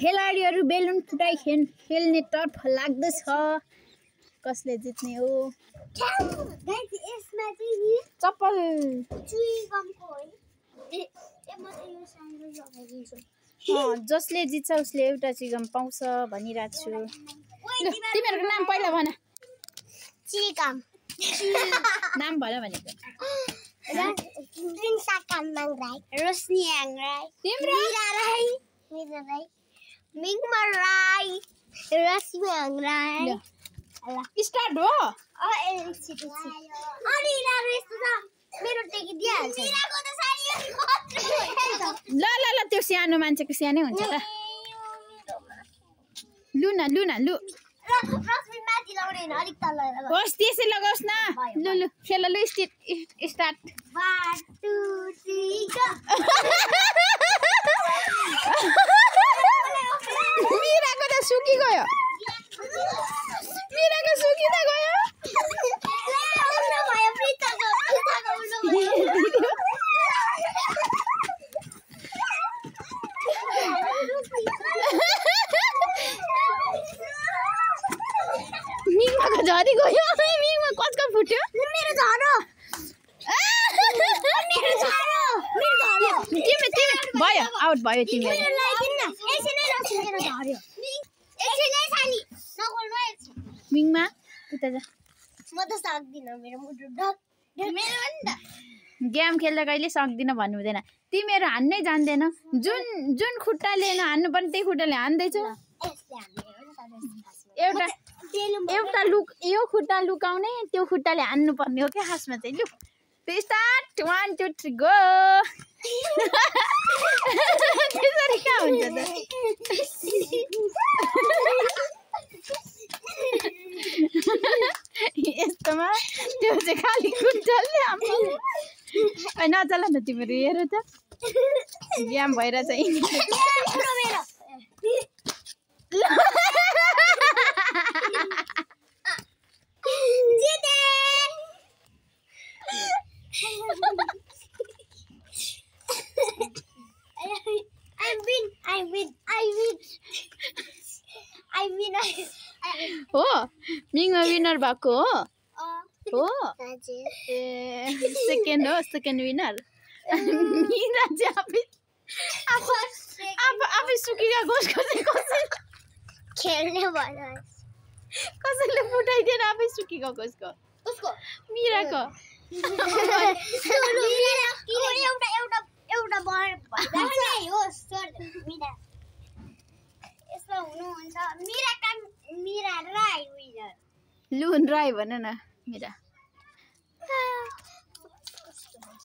खेलाडीहरू बेलुन फुटाई खेल्ने तर्फ लाग्दैछ कसले जित्ने हो चप्पल जसले जित्छ उसले एउटा चिगम पाउँछ भनिरहेको छु तिमीहरूको नाम पहिला भन चिगम नाम भन भनेको रोशनी राई तिम्रो मिङमा राई रश्मि राई स्टार्ट हो मेरो टेकी दिइहाल्छ ल ल ल त्यो सानो मान्छेको सानै हुन्छ त लु न लु न लु होस् त्यसै लगाओस् न लु लु खेल लु स्टार्ट 1 2 3 go मिराको त सुकी गयो मिराको सुकी त गयो मिङमाको झरी गयो मिङमा कसको फुट्यो मेरो झरो तिमी भयो आउट भयो तिमीहरू मिङमा उता जा म त सक्दिनँ मेरो मुटु गेम खेल्दा कहिले सक्दिनँ भन्नु हुँदैन तिमीहरू हान्नै जान्दैन जुन जुन खुट्टाले हान्नु पर्ने त्यही खुट्टाले हान्दैछ एउटा एउटा यो खुट्टा लुकाउने त्यो खुट्टाले हान्नु पर्ने हो क्या खासमा चाहिँ लु स्टार्ट 1 2 3 गो त्यसरी कहाँ हुन्छ त यस्तोमा त्यो चाहिँ खाली खुट्टाले नचल न तिमीहरू हेर त गेम भइरहेछ हो मिङमा विनर भएको हो ए सेकेन्ड विनर मिरा चाहिँ आफै सुकिगा गोसको चाहिँ खेल्ने भयो कसैले फुटाइदिएर आफै सुकिगा गोसको उसको मिराको एउटा यसमा हुनुहुन्छ मिरा राई विनर लुन राई भन न मिरा